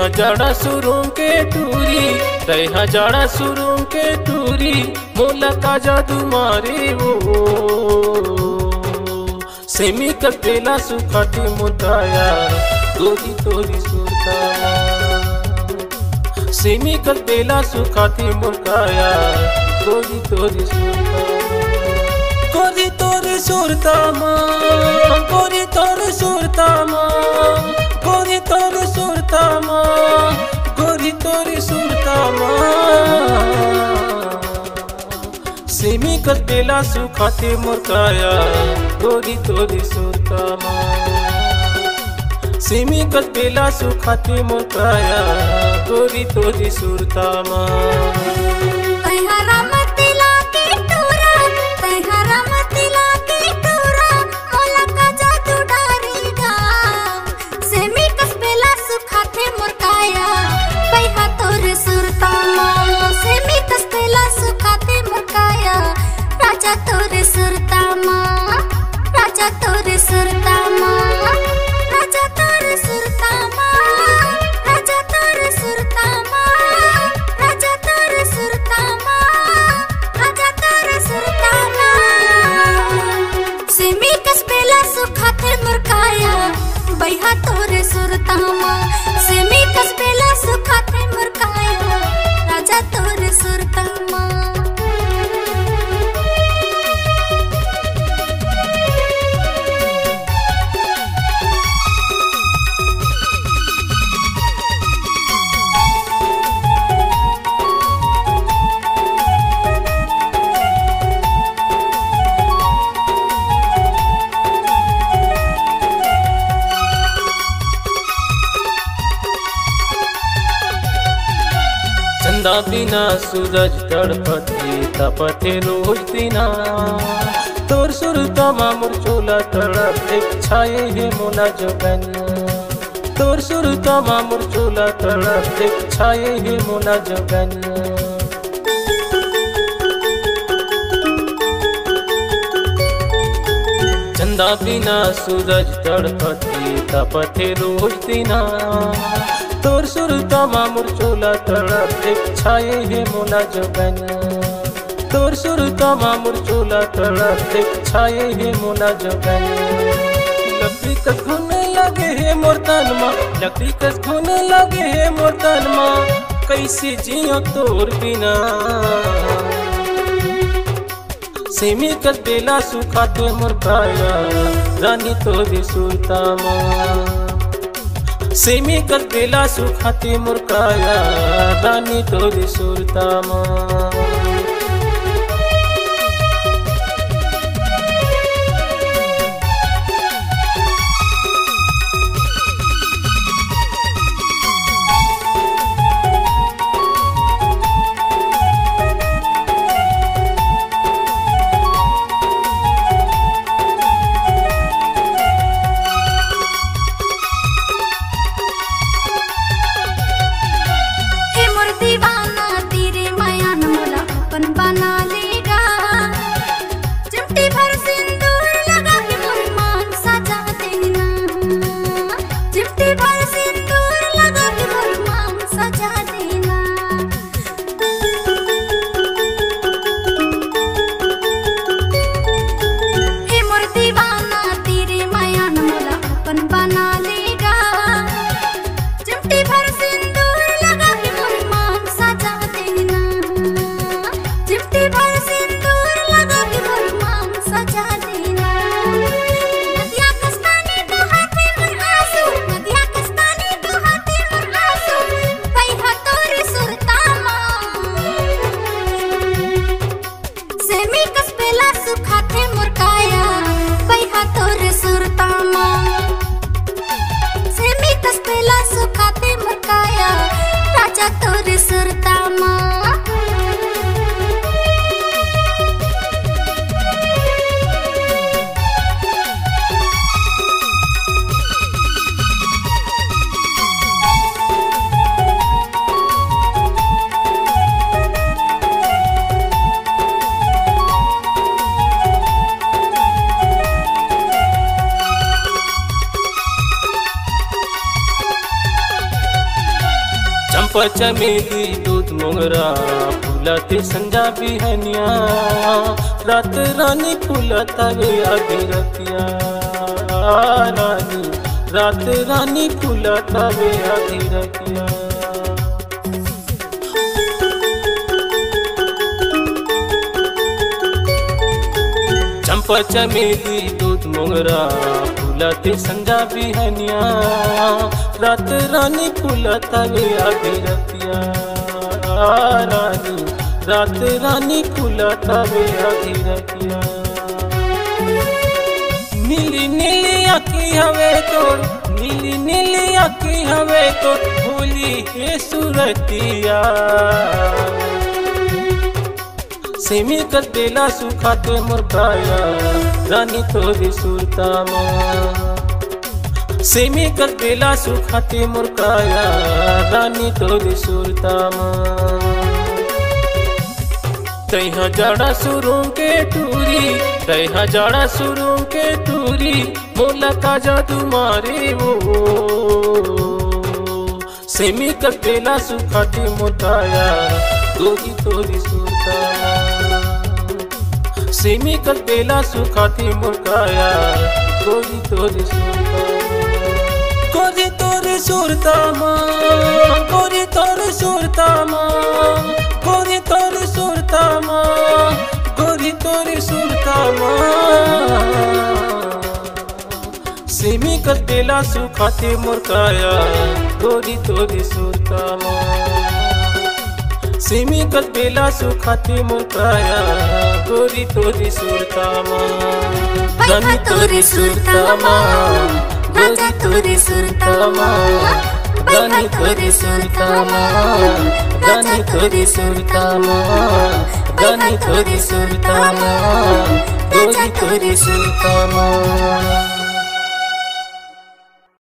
जड़ा सुरूं के टूरी तैहा जड़ा सुरूं के टूरी मोला का जादू मारे वो सेमी कर पेला सुखाती मुदाया गोरी तोरी सुरता सेमी कर पेला सुखाती मुरकाया गोरी तोरी सुरता गोरी तोरी सुरता माँ गोरी तोरी सुरता माँ गोरी तोरी सुरता माँ गोरी तोरी सुरता माँ सेमी कर पेला सुखाती मुरकाया गोरी तोरी सुरता माँ सेमी कर पेला सुखाती मुरकाया गोरी तोरी सुरता माँ चंदा बिना सूरज तड़पते तपते रोज दिना तोर सुरता मामुर चोला तड़पते छाए है मोला जोगन तोर सुरता मामुर चोला तड़पते छाए है मोला जोगन चंदा बिना सूरज तड़पते तपते रोज दिना तोर सुरता मामुर चोला तड़पते छाए है मोला जोगन तोर सुरता मामुर चोला तड़पते छाए है मोला जोगन लकड़ी कस घुने लगे है मोर तन माँ लकड़ी कस घुने लगे है मोर तन माँ कैसे जियो तोर बिना सेमी कर बेला सुखाते मोर काया रानी तोरी सुरता माँ सेमी कर बेला सुखाती मुरकाया रानी तोरी सुरता माँ चंपा चमेली दूध मोगरा फुलते संजा बिहनिया रात रानी फुलता वे आधी रतिया रानी रात रानी फुलता वे आधी रतिया। चंपा चमेली दूध मोगरा फुलते संजा बिहनिया रात रानी फुलता वे आधी रतिया रानी रात रानी फुलता वे आधी रतिया। नीली नीली आँखी हवे तोर नीली नीली आँखी हवे तोर भूली हे सुरतिया सेमी कर देला सुखाते मुरकाया रानी तोरी सुरतामा सेमी कर देला सुखाते मुरकाया रानी तोरी सुरतामा। तैहा जाड़ा सुरूं के टूरी तैहा जाड़ा सुरूं के टूरी मोला का जादू मारे वो सेमी कर देला सुखाते मुरकाया गोरी तोरी सुरतामा सेमी कर देला सुखाती मुरकाया गोरी तोरी सुरतामा गोरी तोरी सुरतामा गोरी तोरी सुरतामा गोरी तोरी सुरतामा गोरी तोरी सुरतामा सेमी कर देला सुखाती मुरकाया गोरी तोरी सुरतामा सेमी कर देला सुखाती मुरकाया गोरी तोरी सुरतामा रानी तोरी सुरतामा गोरी तोरी सुरतामा रानी तोरी सुरतामा रानी तोरी सुरतामा रानी तोरी सुरतामा गोरी तोरी सुरतामा।